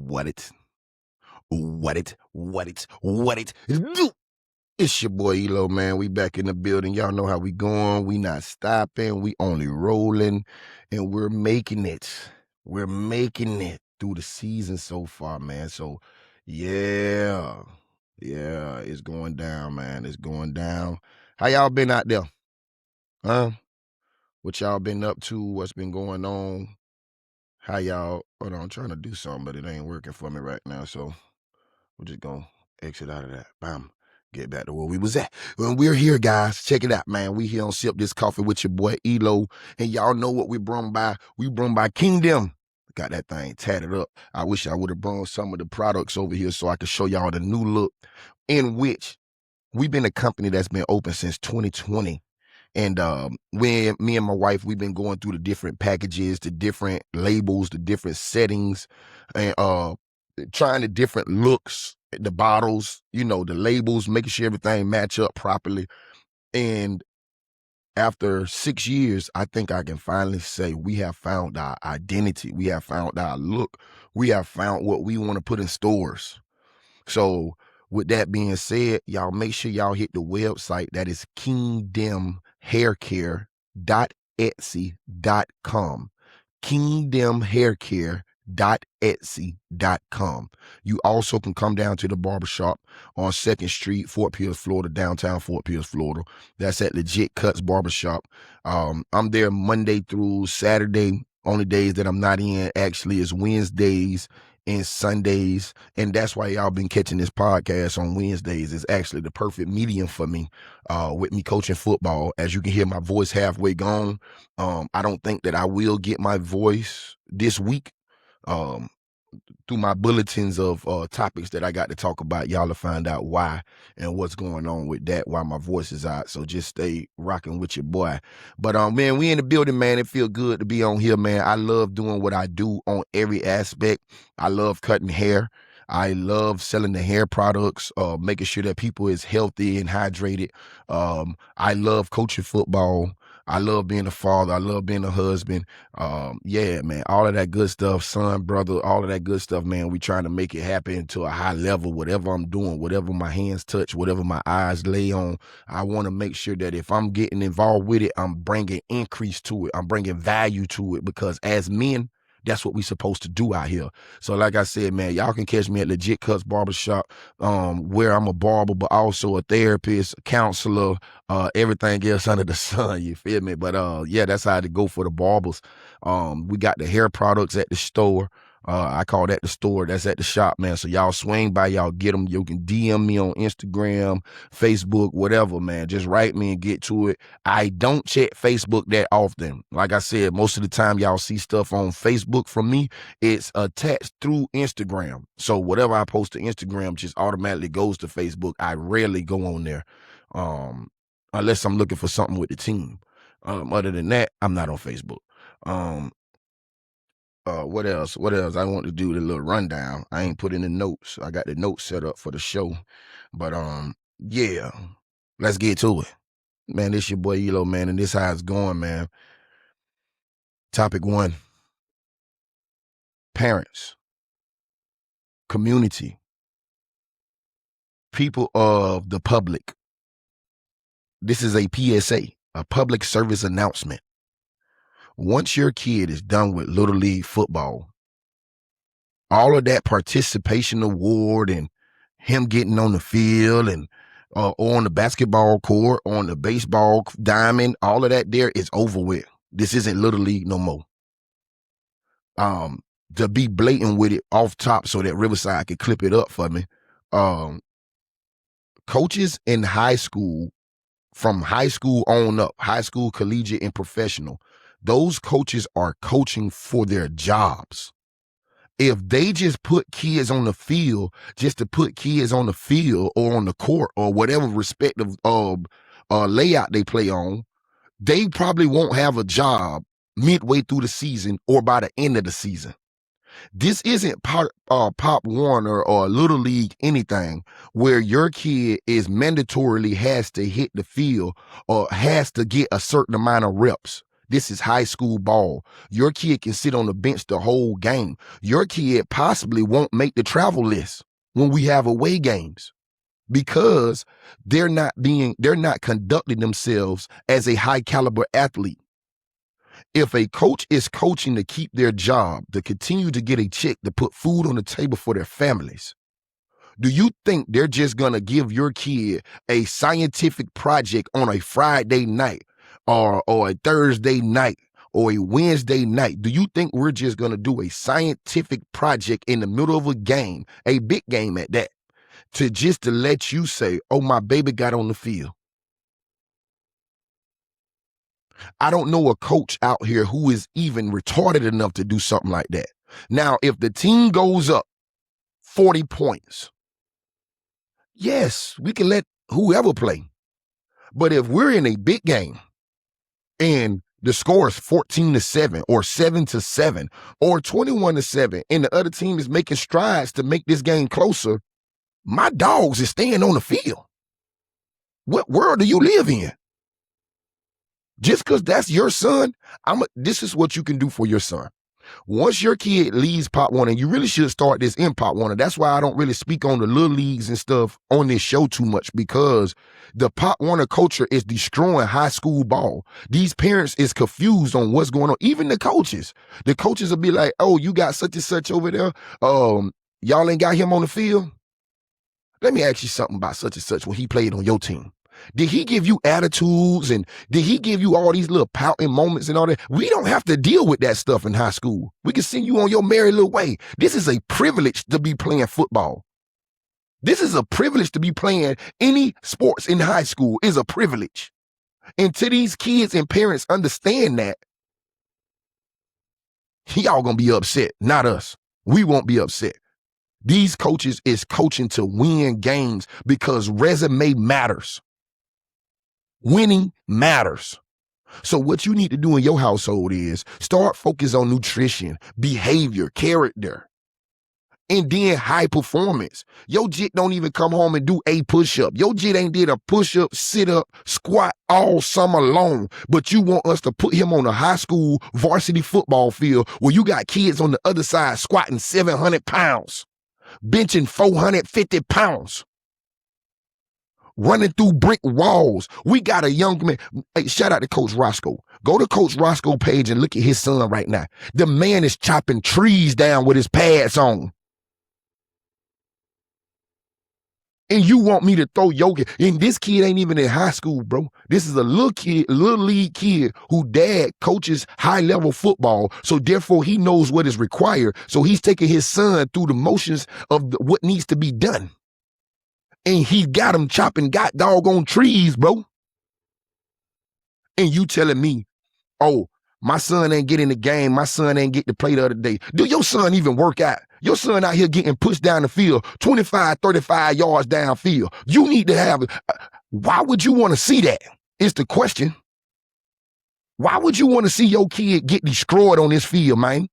What it? Do? It's your boy ELOOO, man. We back in the building. Y'all know how we going. We not stopping. We only rolling. And we're making it. We're making it through the season so far, man. So, yeah. Yeah, it's going down, man. It's going down. How y'all been out there? Huh? What y'all been up to? What's been going on? How y'all? Hold on, I'm trying to do something, but it ain't working for me right now. So we're just gonna exit out of that. Bam. Get back to where we was at. When we're here, guys, check it out, man. We here on Sip This Coffee with your boy ELOOO. And y'all know what we brung by. We brung by Kingdom. Got that thing tatted up. I wish I would have brought some of the products over here so I could show y'all the new look, in which we've been a company that's been open since 2020. And when me and my wife, we've been going through the different packages, the different labels, the different settings, and trying the different looks, the bottles, the labels, making sure everything match up properly. And after 6 years, I think I can finally say we have found our identity. We have found our look. We have found what we want to put in stores. So with that being said, y'all make sure y'all hit the website. That is kingdomhaircare.etsy.com. kingdomhaircare.etsy.com. You also can come down to the barbershop on 2nd Street, Fort Pierce, Florida, downtown Fort Pierce, Florida. That's at Legit Cuts Barbershop. I'm there Monday through Saturday. Only days that I'm not in actually is Wednesdays and Sundays, and that's why y'all been catching this podcast on Wednesdays. It's actually the perfect medium for me, with me coaching football. As you can hear, my voice halfway gone. I don't think that I will get my voice this week. Through my bulletins of topics that I got to talk about, y'all will find out why and what's going on with that, why my voice is out. So just stay rocking with your boy. But man, we in the building, man. It feel good to be on here, man. I love doing what I do on every aspect. I love cutting hair. I love selling the hair products, making sure that people is healthy and hydrated. I love coaching football. I love being a father. I love being a husband. Yeah, man, all of that good stuff, son, brother, all of that good stuff, man. We trying to make it happen to a high level. Whatever I'm doing, whatever my hands touch, whatever my eyes lay on, I want to make sure that if I'm getting involved with it, I'm bringing increase to it. I'm bringing value to it, because as men, that's what we supposed to do out here. So like I said, man, y'all can catch me at Legit Cuts Barbershop, where I'm a barber, but also a therapist, a counselor, everything else under the sun, you feel me? But yeah, that's how to go for the barbers. We got the hair products at the store. I call that the store. That's at the shop, man. So y'all swing by, y'all get them. You can DM me on Instagram, Facebook, whatever, man. Just write me and get to it. I don't check Facebook that often. Like I said, most of the time y'all see stuff on Facebook from me, it's attached through Instagram. So whatever I post to Instagram just automatically goes to Facebook. I rarely go on there, unless I'm looking for something with the team. Other than that, I'm not on Facebook. What else? I want to do the little rundown. I ain't put in the notes. I got the notes set up for the show. But yeah, let's get to it. Man, this your boy ELOOO, man, and this how it's going, man. Topic 1. Parents, community, people of the public. This is a PSA, a public service announcement. Once your kid is done with Little League football, all of that participation award and him getting on the field and on the basketball court, on the baseball diamond, all of that there is over with. This isn't Little League no more. To be blatant with it off top so that Riverside can clip it up for me. Coaches in high school, from high school on up, high school, collegiate, and professional, those coaches are coaching for their jobs. If they just put kids on the field just to put kids on the field or on the court or whatever respective layout they play on, they probably won't have a job midway through the season or by the end of the season. This isn't Pop Warner or Little League anything where your kid is mandatorily has to hit the field or has to get a certain amount of reps. This is high school ball. Your kid can sit on the bench the whole game. Your kid possibly won't make the travel list when we have away games because they're not conducting themselves as a high caliber athlete. If a coach is coaching to keep their job, to continue to get a check, to put food on the table for their families, do you think they're just going to give your kid a scientific project on a Friday night or a Thursday night or a Wednesday night? Do you think we're just going to do a scientific project in the middle of a game, a big game at that, to let you say, oh, my baby got on the field? I don't know a coach out here who is even retarded enough to do something like that. Now, if the team goes up 40 points, yes, we can let whoever play. But if we're in a big game and the score is 14-7 or 7-7 or 21-7 and the other team is making strides to make this game closer, my dogs is staying on the field. What world do you live in? Just because that's your son, this is what you can do for your son. Once your kid leaves Pop Warner, and you really should start this in Pop Warner. That's why I don't really speak on the little leagues and stuff on this show too much, because the Pop Warner culture is destroying high school ball. These parents is confused on what's going on. Even the coaches will be like, oh, you got such and such over there. Y'all ain't got him on the field. Let me ask you something about such and such when he played on your team. Did he give you attitudes and did he give you all these little pouting moments and all that? We don't have to deal with that stuff in high school. We can send you on your merry little way. This is a privilege to be playing football. This is a privilege to be playing any sports in high school is a privilege. And to these kids and parents understand that, y'all gonna be upset, not us. We won't be upset. These coaches is coaching to win games because resume matters. Winning matters. So what you need to do in your household is start focus on nutrition, behavior, character, and then high performance. Your jit don't even come home and do a push-up. Your jit ain't did a push-up, sit-up, squat all summer long, but you want us to put him on a high school varsity football field where you got kids on the other side squatting 700 pounds, benching 450 pounds. Running through brick walls. We got a young man. Hey, shout out to Coach Roscoe. Go to Coach Roscoe page and look at his son right now. The man is chopping trees down with his pads on. And you want me to throw yoga? And this kid ain't even in high school, bro. This is a little kid, little league kid who dad coaches high level football. So therefore he knows what is required. So he's taking his son through the motions of what needs to be done. And he got him chopping got doggone trees, bro. And you telling me, oh, my son ain't get in the game. My son ain't get to play the other day. Do your son even work out? Your son out here getting pushed down the field, 25, 35 yards downfield. You need to have, why would you want to see that? Is the question. Why would you want to see your kid get destroyed on this field, man?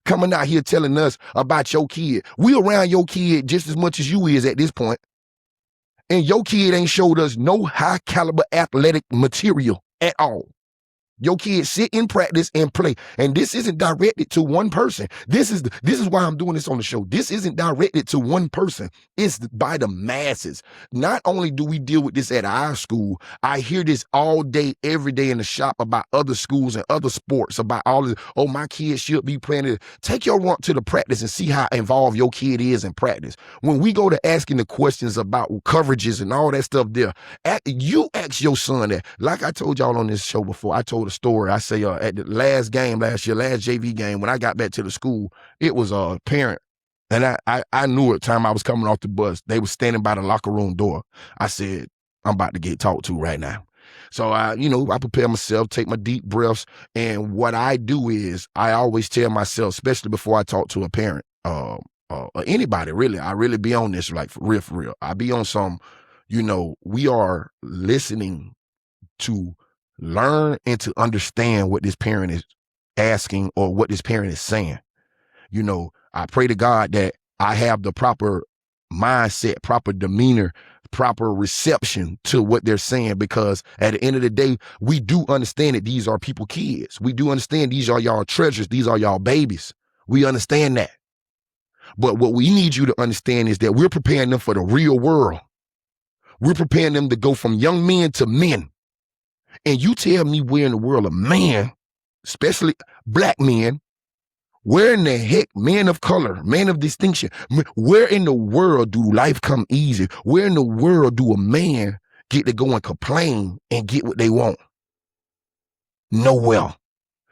Coming out here telling us about your kid. We around your kid just as much as you is at this point. And your kid ain't showed us no high caliber athletic material at all. Your kids sit in practice and play. And this isn't directed to one person. This is why I'm doing this on the show. This isn't directed to one person. It's by the masses. Not only do we deal with this at our school, I hear this all day, every day in the shop about other schools and other sports, about all this. Oh, my kid should be playing it. Take your rump to the practice and see how involved your kid is in practice. When we go to asking the questions about coverages and all that stuff there, you ask your son that. Like I told y'all on this show before, I told a story. I say at the last game last year, last JV game, when I got back to the school, it was a parent. And I knew at the time I was coming off the bus. They were standing by the locker room door. I said, I'm about to get talked to right now. So I prepare myself, take my deep breaths. And what I do is I always tell myself, especially before I talk to a parent, or anybody really, I really be on this, like for real. I be on some, we are listening to learn and to understand what this parent is asking or what this parent is saying. I pray to God that I have the proper mindset, proper demeanor, proper reception to what they're saying, because at the end of the day, we do understand that these are people kids. We do understand these are y'all treasures. These are y'all babies. We understand that. But what we need you to understand is that we're preparing them for the real world. We're preparing them to go from young men to men. And you tell me where in the world a man, especially black men, where in the heck, men of color, men of distinction, where in the world do life come easy? Where in the world do a man get to go and complain and get what they want? Nowhere.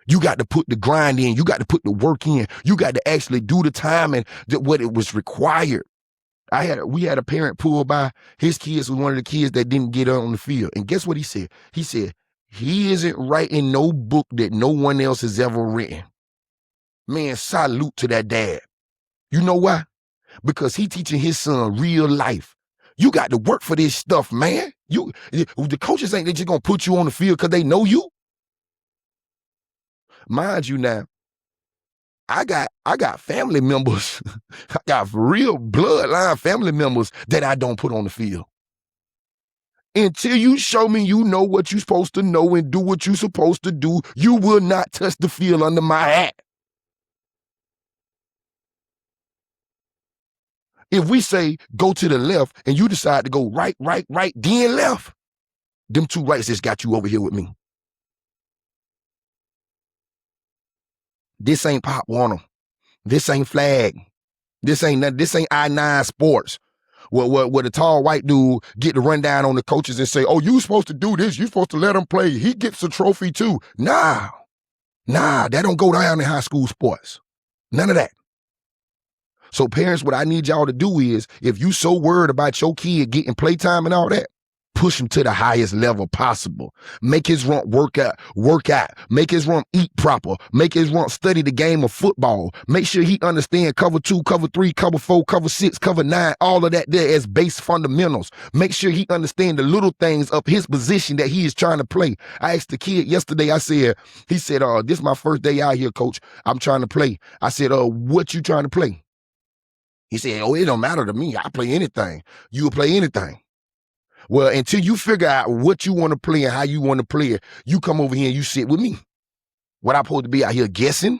You got to put the grind in. You got to put the work in. You got to actually do the time and what it was required. We had a parent pull by. His kids was one of the kids that didn't get on the field. And guess what he said? He said, he isn't writing no book that no one else has ever written. Man, salute to that dad. You know why? Because he teaching his son real life. You got to work for this stuff, man. The coaches ain't they just gonna put you on the field because they know you. Mind you now, I got family members, I got real bloodline family members that I don't put on the field. Until you show me you know what you're supposed to know and do what you're supposed to do, you will not touch the field under my hat. If we say go to the left and you decide to go right, then left, them two rights just got you over here with me. This ain't Pop Warner. This ain't Flag. This ain't I-9 Sports. Where the tall white dude get the rundown on the coaches and say, oh, you supposed to do this. You supposed to let him play. He gets a trophy too. Nah, that don't go down in high school sports. None of that. So parents, what I need y'all to do is, if you so worried about your kid getting playtime and all that, push him to the highest level possible. Make his rump work out. Make his rump eat proper. Make his rump study the game of football. Make sure he understand cover 2, cover 3, cover 4, cover 6, cover 9, all of that there as base fundamentals. Make sure he understand the little things of his position that he is trying to play. I asked the kid yesterday, he said, this is my first day out here, coach. I'm trying to play. I said, what you trying to play? He said, it don't matter to me. I play anything. You will play anything. Well, until you figure out what you want to play and how you want to play it, you come over here and you sit with me. What I'm supposed to be out here guessing?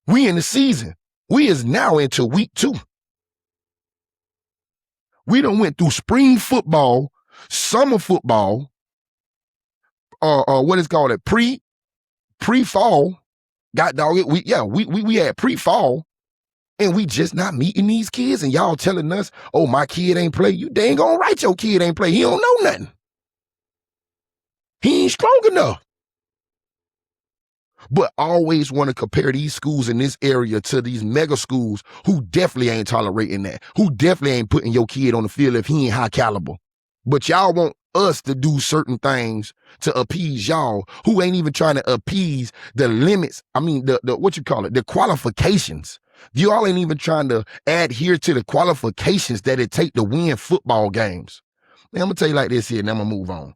We in the season. We is now into week 2. We done went through spring football, summer football, what is called it, pre-fall. God dog it. We had pre-fall. And we just not meeting these kids, and y'all telling us, oh, my kid ain't play. You dang gonna right your kid ain't play. He don't know nothing. He ain't strong enough. But always want to compare these schools in this area to these mega schools who definitely ain't tolerating that, who definitely ain't putting your kid on the field if he ain't high caliber. But y'all want us to do certain things to appease y'all who ain't even trying to appease the limits. I mean, the qualifications. You all ain't even trying to adhere to the qualifications that it take to win football games. Man, I'm going to tell you like this here, and I'm going to move on.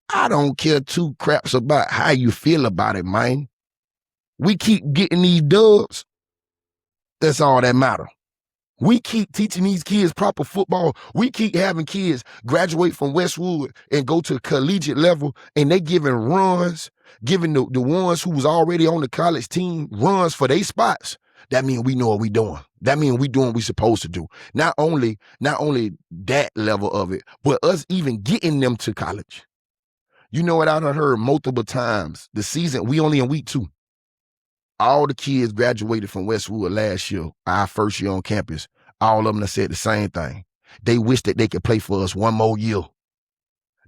I don't care 2 craps about how you feel about it, man. We keep getting these dubs. That's all that matter. We keep teaching these kids proper football. We keep having kids graduate from Westwood and go to collegiate level, and they giving runs, giving the ones who was already on the college team runs for their spots. That means we know what we doing. That means we doing what we supposed to do. Not only that level of it, but us even getting them to college. You know what I done heard multiple times. The season, we only in week 2. All the kids graduated from Westwood last year, our first year on campus. All of them have said the same thing. They wish that they could play for us one more year.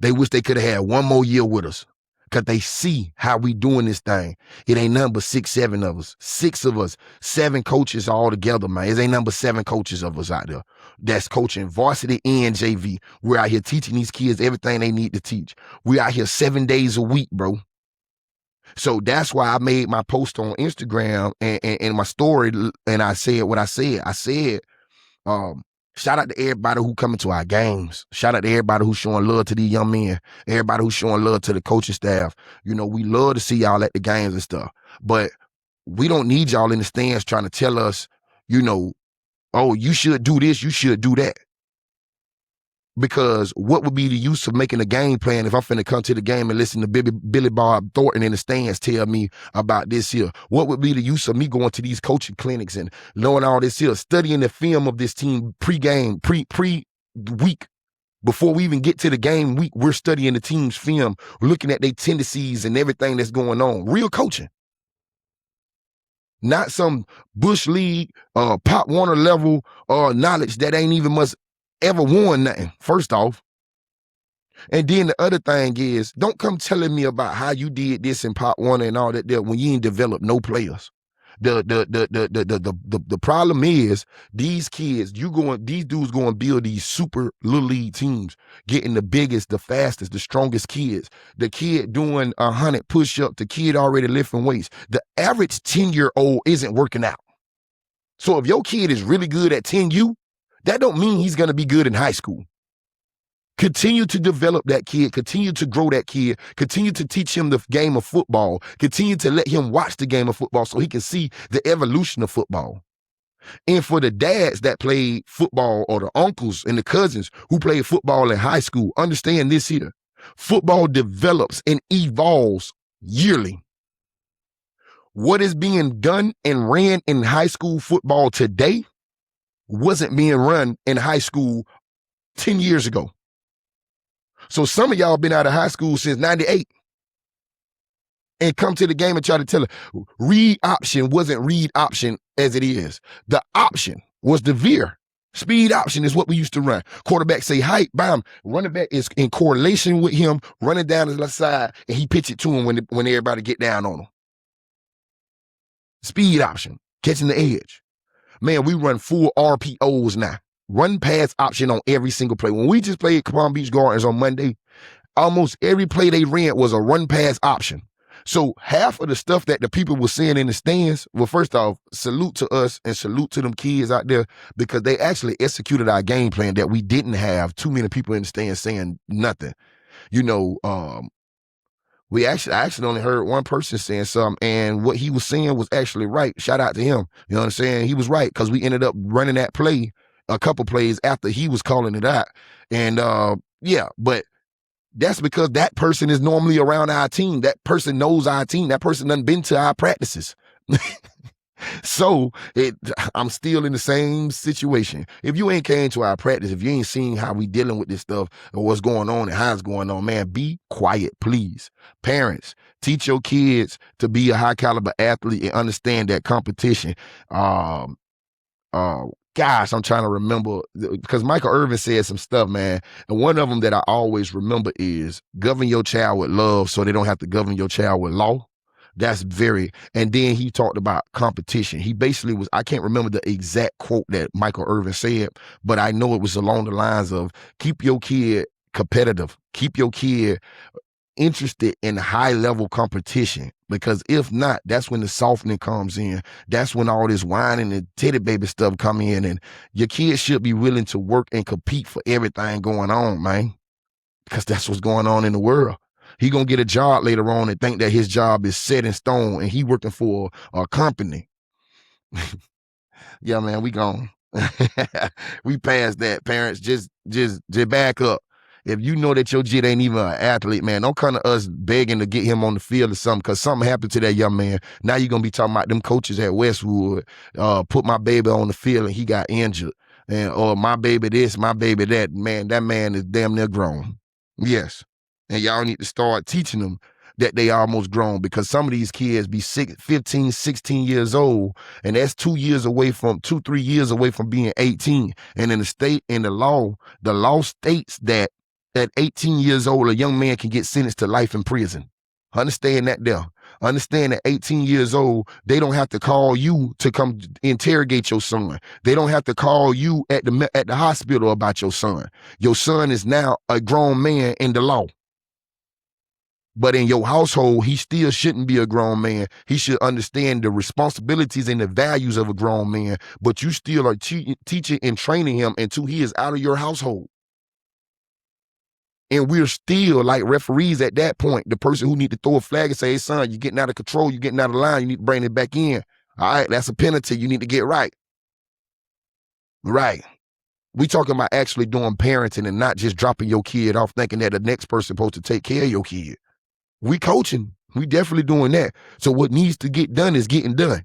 They wish they could have had one more year with us, because they see how we doing this thing. It ain't nothing but 6, 7 of us. 6 of us, 7 coaches all together, man. It ain't nothing but 7 coaches of us out there that's coaching varsity and JV. We're out here teaching these kids everything they need to teach. We out here 7 days a week, bro. So that's why I made my post on Instagram and my story, and I said what I said. I said, shout out to everybody who coming to our games. Shout out to everybody who's showing love to these young men. Everybody who's showing love to the coaching staff. You know, we love to see y'all at the games and stuff. But we don't need y'all in the stands trying to tell us, you know, oh, you should do this, you should do that. Because what would be the use of making a game plan if I'm finna come to the game and listen to Billy Bob Thornton in the stands tell me about this here? What would be the use of me going to these coaching clinics and knowing all this here, studying the film of this team pre-game, pre-week? Before we even get to the game week, we're studying the team's film, looking at their tendencies and everything that's going on. Real coaching. Not some Bush League, Pop Warner level knowledge that ain't even must ever won nothing, first off. And then the other thing is, don't come telling me about how you did this in Pop Warner and all that there when you ain't developed no players. The problem is these kids, these dudes going to build these super little league teams, getting the biggest, the fastest, the strongest kids. The kid doing 100 push-ups, the kid already lifting weights. The average 10-year-old isn't working out. So if your kid is really good at 10U, that don't mean he's going to be good in high school. Continue to develop that kid, continue to grow that kid, continue to teach him the game of football, continue to let him watch the game of football so he can see the evolution of football. And for the dads that played football, or the uncles and the cousins who played football in high school, understand this here. Football develops and evolves yearly. What is being done and ran in high school football today wasn't being run in high school 10 years ago. So some of y'all been out of high school since 98 and come to the game and try to tell it, read option wasn't read option as it is. The option was the veer. Speed option is what we used to run. Quarterback say height, bam. Running back is in correlation with him running down the left side, and he pitch it to him when everybody get down on him. Speed option, catching the edge. Man, we run full RPOs now. Run pass option on every single play. When we just played Palm Beach Gardens on Monday, almost every play they ran was a run pass option. So half of the stuff that the people were saying in the stands, well, first off, salute to us and salute to them kids out there, because they actually executed our game plan that we didn't have too many people in the stands saying nothing. You know, I actually only heard one person saying something, and what he was saying was actually right. Shout out to him. You know what I'm saying? He was right, because we ended up running that play a couple plays after he was calling it out. And yeah, but that's because that person is normally around our team. That person knows our team. That person done been to our practices. So I'm still in the same situation. If you ain't came to our practice, if you ain't seen how we dealing with this stuff or what's going on and how it's going on, man, be quiet, please. Parents, teach your kids to be a high caliber athlete and understand that competition. Gosh, I'm trying to remember, because Michael Irvin said some stuff, man. And one of them that I always remember is govern your child with love so they don't have to govern your child with law. That's and then he talked about competition. He basically I can't remember the exact quote that Michael Irvin said, but I know it was along the lines of keep your kid competitive, keep your kid interested in high level competition, because if not, that's when the softening comes in. That's when all this whining and teddy baby stuff come in, and your kids should be willing to work and compete for everything going on, man, because that's what's going on in the world. He gonna get a job later on and think that his job is set in stone and he working for a company. Yeah, man, we gone. We passed that. Parents, just back up. If you know that your kid ain't even an athlete, man, don't come to us begging to get him on the field or something, because something happened to that young man. Now you're going to be talking about them coaches at Westwood, put my baby on the field and he got injured. Or my baby this, my baby that. Man, that man is damn near grown. Yes. And y'all need to start teaching them that they almost grown, because some of these kids be 15, 16 years old, and that's 3 years away from being 18. And in the law states that at 18 years old, a young man can get sentenced to life in prison. Understand that there. Understand that 18 years old, they don't have to call you to come interrogate your son. They don't have to call you at the hospital about your son. Your son is now a grown man in the law. But in your household, he still shouldn't be a grown man. He should understand the responsibilities and the values of a grown man, but you still are teaching and training him until he is out of your household. And we're still like referees at that point, the person who need to throw a flag and say, hey, son, you're getting out of control, you're getting out of line, you need to bring it back in. All right, that's a penalty, you need to get right. Right. We talking about actually doing parenting and not just dropping your kid off thinking that the next person supposed to take care of your kid. We coaching. We definitely doing that. So what needs to get done is getting done.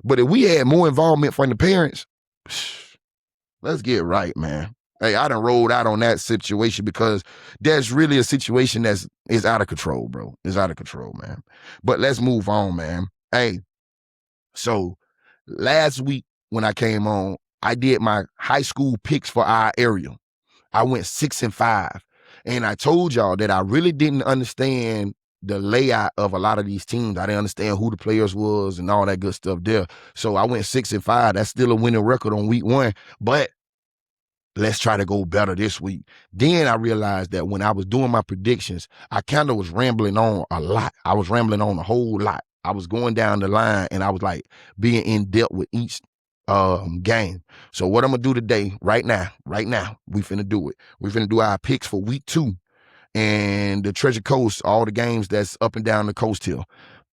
But if we had more involvement from the parents, let's get right, man. Hey, I done rolled out on that situation because that's really a situation is out of control, bro. It's out of control, man. But let's move on, man. Hey, so last week when I came on, I did my high school picks for our area. I went 6-5. And I told y'all that I really didn't understand the layout of a lot of these teams. I didn't understand who the players was and all that good stuff there. So I went 6-5. That's still a winning record on week 1. But let's try to go better this week. Then I realized that when I was doing my predictions, I kind of was rambling on a lot. I was rambling on a whole lot. I was going down the line and I was like being in depth with each game. So what I'm gonna do today, right now, we finna do it. We finna do our picks for week 2 and the Treasure Coast, all the games that's up and down the coast here.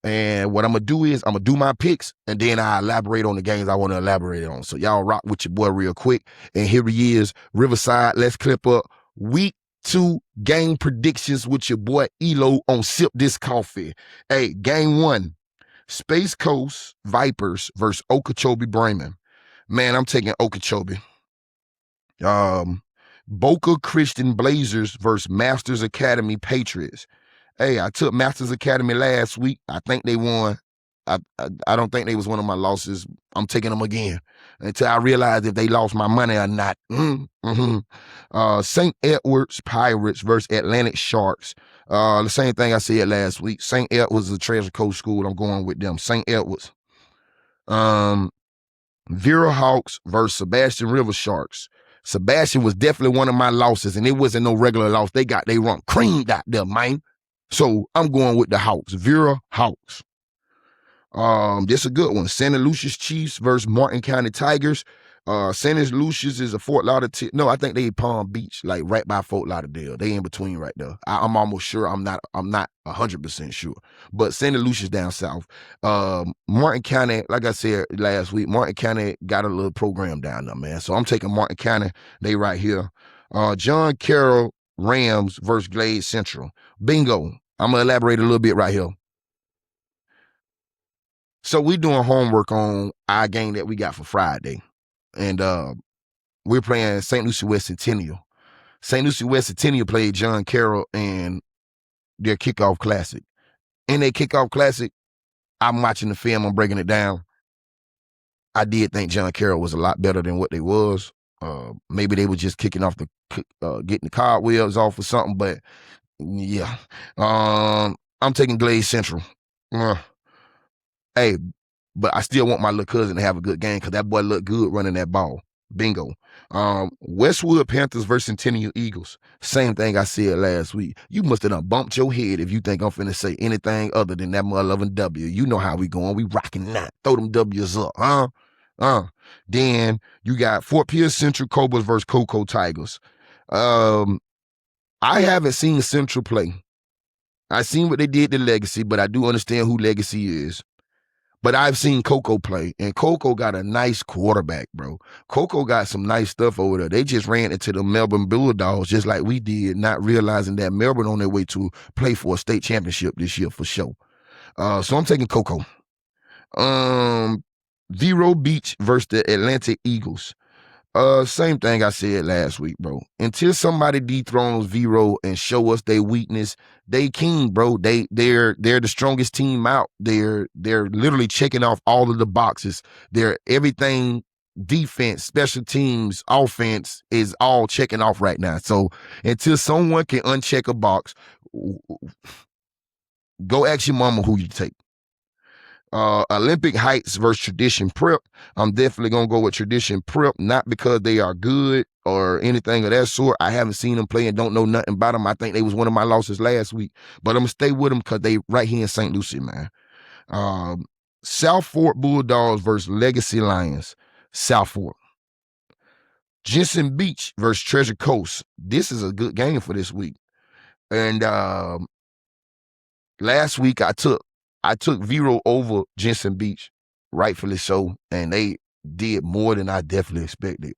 And what I'm gonna do is I'm gonna do my picks and then I elaborate on the games I want to elaborate on. So y'all rock with your boy real quick. And here he is, Riverside. Let's clip up week 2 game predictions with your boy ELOOO on Sip This Coffee. Hey, game 1, Space Coast Vipers versus Okeechobee Bremen. Man, I'm taking Okeechobee. Boca Christian Blazers versus Masters Academy Patriots. Hey, I took Masters Academy last week. I think they won. I don't think they was one of my losses. I'm taking them again until I realize if they lost my money or not. St. Edwards Pirates versus Atlantic Sharks. The same thing I said last week. St. Edwards is a Treasure Coast school. I'm going with them. St. Edwards. Vera Hawks versus Sebastian River Sharks. Sebastian was definitely one of my losses, and it wasn't no regular loss. They run creamed out there, man. So I'm going with the Hawks. Vera Hawks. This is a good one. Santa Lucia's Chiefs versus Martin County Tigers. Santa Lucia's is a Fort Lauderdale. No, I think they Palm Beach, like right by Fort Lauderdale. They in between right there. I'm almost sure. I'm not 100% sure. But Santa Lucia's down south. Martin County, like I said last week, Martin County got a little program down there, man. So I'm taking Martin County. They right here. John Carroll Rams versus Glade Central. Bingo. I'm gonna elaborate a little bit right here. So we doing homework on our game that we got for Friday. And we're playing St. Lucie West Centennial. St. Lucie West Centennial played John Carroll in their kickoff classic. In their kickoff classic, I'm watching the film, I'm breaking it down. I did think John Carroll was a lot better than what they was. Maybe they were just kicking off getting the cobwebs off or something, but yeah. I'm taking Glade Central. Hey, but I still want my little cousin to have a good game because that boy looked good running that ball. Bingo. Westwood Panthers versus Centennial Eagles. Same thing I said last week. You must have done bumped your head if you think I'm finna say anything other than that mother-loving W. You know how we going. We rocking that. Throw them W's up, Then you got Fort Pierce Central Cobras versus Cocoa Tigers. I haven't seen Central play. I seen what they did to Legacy, but I do understand who Legacy is. But I've seen Coco play, and Coco got a nice quarterback, bro. Coco got some nice stuff over there. They just ran into the Melbourne Bulldogs just like we did, not realizing that Melbourne on their way to play for a state championship this year for sure. So I'm taking Coco. Vero Beach versus the Atlantic Eagles. Same thing I said last week, bro. Until somebody dethrones Vero and show us their weakness, they king, bro. They're the strongest team out. They're literally checking off all of the boxes. They're everything defense, special teams, offense is all checking off right now. So until someone can uncheck a box, go ask your mama who you take. Olympic Heights versus Tradition Prep. I'm definitely going to go with Tradition Prep, not because they are good or anything of that sort. I haven't seen them play and don't know nothing about them. I think they was one of my losses last week, but I'm going to stay with them because they right here in St. Lucie, man. South Fork Bulldogs versus Legacy Lions. South Fork. Jensen Beach versus Treasure Coast. This is a good game for this week. And last week I took Vero over Jensen Beach, rightfully so, and they did more than I definitely expected.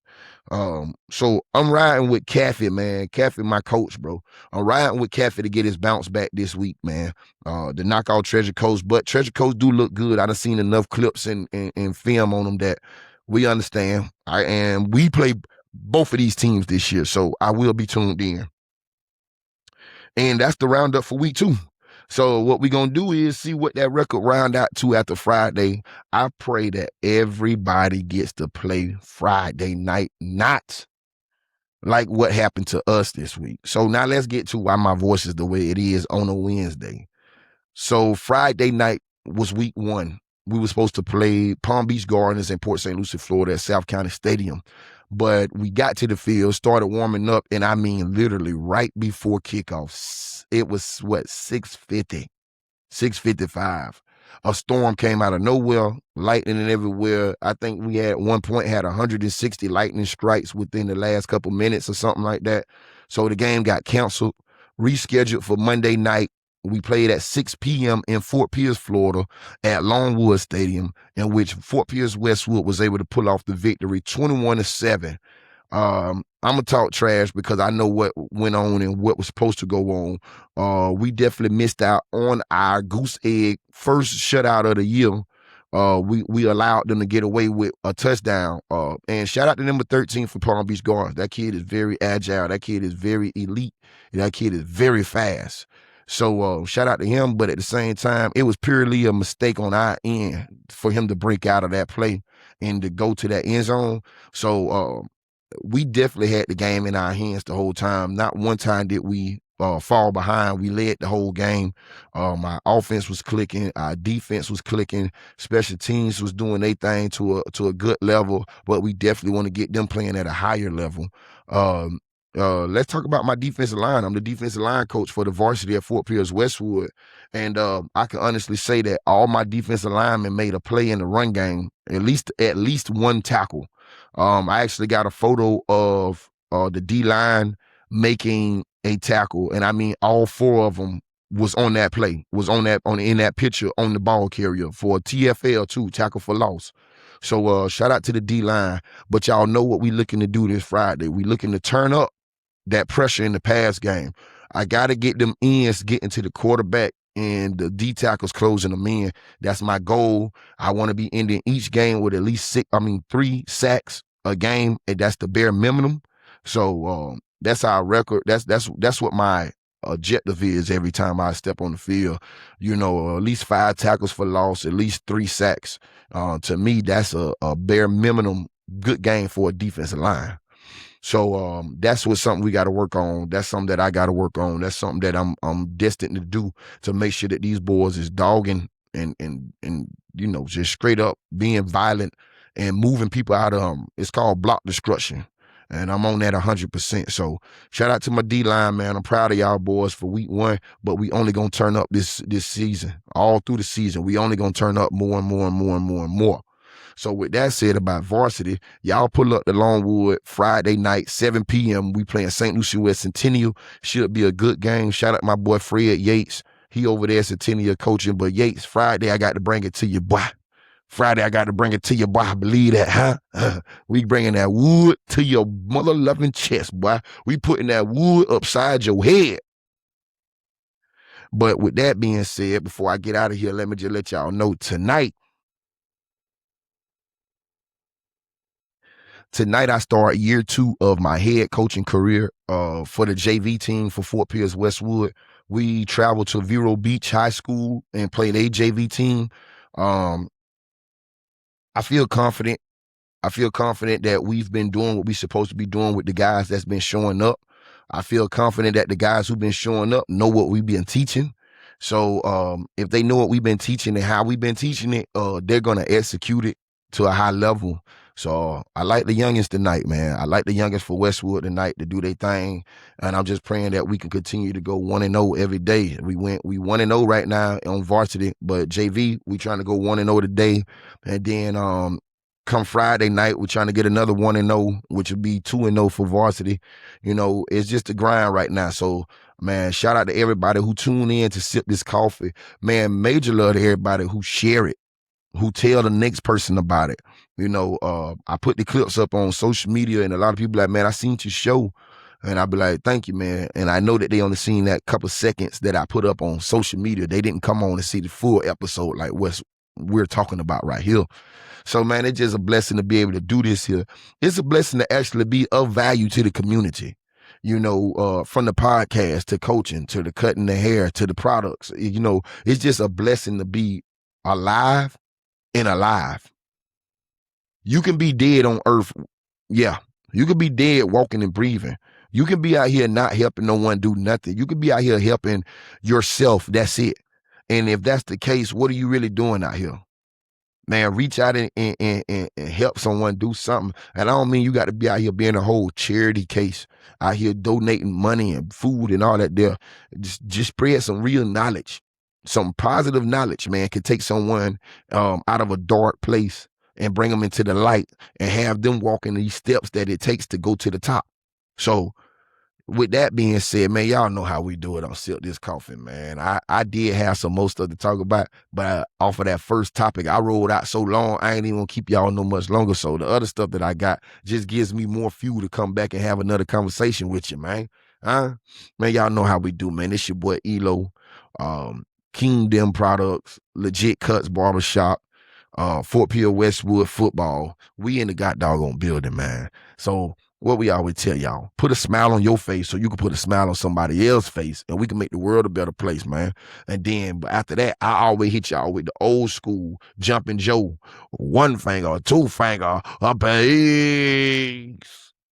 So I'm riding with Caffey, man. Caffey, my coach, bro. I'm riding with Caffey to get his bounce back this week, man. To knock out Treasure Coast. But Treasure Coast do look good. I done seen enough clips and film on them that we understand. We play both of these teams this year, so I will be tuned in. And that's the roundup for week 2. So what we're going to do is see what that record round out to after Friday. I pray that everybody gets to play Friday night, not like what happened to us this week. So now let's get to why my voice is the way it is on a Wednesday. So Friday night was week 1. We were supposed to play Palm Beach Gardens in Port St. Lucie, Florida at South County Stadium. But we got to the field, started warming up, and I mean literally right before kickoff. It was, 6:50, 6:55. A storm came out of nowhere, lightning everywhere. I think we at one point had 160 lightning strikes within the last couple minutes or something like that. So the game got canceled, rescheduled for Monday night. We played at 6 p.m. in Fort Pierce, Florida at Longwood Stadium, in which Fort Pierce Westwood was able to pull off the victory 21-7. I'm gonna talk trash because I know what went on and what was supposed to go on. We definitely missed out on our goose egg first shutout of the year. We allowed them to get away with a touchdown. And shout out to number 13 for Palm Beach Gardens. That kid is very agile. That kid is very elite. That kid is very fast. So shout out to him, but at the same time, it was purely a mistake on our end for him to break out of that play and to go to that end zone. So we definitely had the game in our hands the whole time. Not one time did we fall behind. We led the whole game. Our offense was clicking. Our defense was clicking. Special teams was doing their thing to a good level, but we definitely want to get them playing at a higher level. Let's talk about my defensive line. I'm the defensive line coach for the varsity at Fort Pierce Westwood. And I can honestly say that all my defensive linemen made a play in the run game, at least one tackle. I actually got a photo of the D-line making a tackle, and I mean all 4 of them was on that play, in that picture on the ball carrier for a TFL too, tackle for loss. So shout out to the D-line. But y'all know what we looking to do this Friday. We looking to turn up that pressure in the pass game. I got to get them ends getting to the quarterback and the D tackles closing them in. That's my goal. I want to be ending each game with at least 3 sacks a game, and that's the bare minimum. So that's our record. That's what my objective is every time I step on the field. At least 5 tackles for loss, at least 3 sacks. To me, that's a bare minimum good game for a defensive line. So that's something we got to work on. That's something that I got to work on. That's something that I'm destined to do to make sure that these boys is dogging and just straight up being violent and moving people out of it's called block destruction. And I'm on that 100%. So shout out to my D-line, man. I'm proud of y'all boys for week 1, but we only going to turn up this season. All through the season, we only going to turn up more and more and more and more and more. So with that said about varsity, y'all pull up to Longwood Friday night, 7 p.m. We playing St. Lucie West Centennial. Should be a good game. Shout out my boy Fred Yates. He over there at Centennial coaching. But Yates, Friday, I got to bring it to you, boy. Friday, I got to bring it to you, boy. I believe that, huh? We bringing that wood to your mother-loving chest, boy. We putting that wood upside your head. But with that being said, before I get out of here, let me just let y'all know tonight I start year 2 of my head coaching career for the JV team for Fort Pierce Westwood. We traveled to Vero Beach High School and played a JV team. I feel confident. I feel confident that we've been doing what we're supposed to be doing with the guys that's been showing up. I feel confident that the guys who've been showing up know what we've been teaching. So if they know what we've been teaching and how we've been teaching it, they're going to execute it to a high level. So I like the youngins tonight, man. I like the youngins for Westwood tonight to do their thing. And I'm just praying that we can continue to go 1-0 every day. We 1-0 right now on varsity, but JV, we trying to go 1-0 today. And then come Friday night, we're trying to get another 1-0, which would be 2-0 for varsity. It's just a grind right now. So, man, shout out to everybody who tune in to sip this coffee. Man, major love to everybody who share it. who tell the next person about it. I put the clips up on social media, and a lot of people like, man, I seen your show. And I'll be like, thank you, man. And I know that they only seen that couple of seconds that I put up on social media. They didn't come on and see the full episode like what we're talking about right here. So, man, it's just a blessing to be able to do this here. It's a blessing to actually be of value to the community. From the podcast to coaching to the cutting the hair to the products. It's just a blessing to be alive and alive. You can be dead on earth. Yeah. You can be dead walking and breathing. You can be out here not helping no one do nothing. You can be out here helping yourself. That's it. And if that's the case, what are you really doing out here? Man, reach out and help someone do something. And I don't mean you got to be out here being a whole charity case, out here donating money and food and all that there. Just spread some real knowledge. Some positive knowledge, man, can take someone out of a dark place and bring them into the light and have them walking these steps that it takes to go to the top. So with that being said, man, y'all know how we do it on Sipp This Coffin, man. I did have some more stuff to talk about, but off of that first topic, I rolled out so long, I ain't even gonna keep y'all no much longer. So the other stuff that I got just gives me more fuel to come back and have another conversation with you, man. Man, y'all know how we do, man. It's your boy ELOOO, Kingdom Products, Legit Cuts Barbershop, Fort Pierre Westwood Football. We in the god doggone building, man. So what we always tell y'all, put a smile on your face so you can put a smile on somebody else's face, and we can make the world a better place, man. And then, but after that, I always hit y'all with the old school Jumping Joe, one finger, two finger, a peace.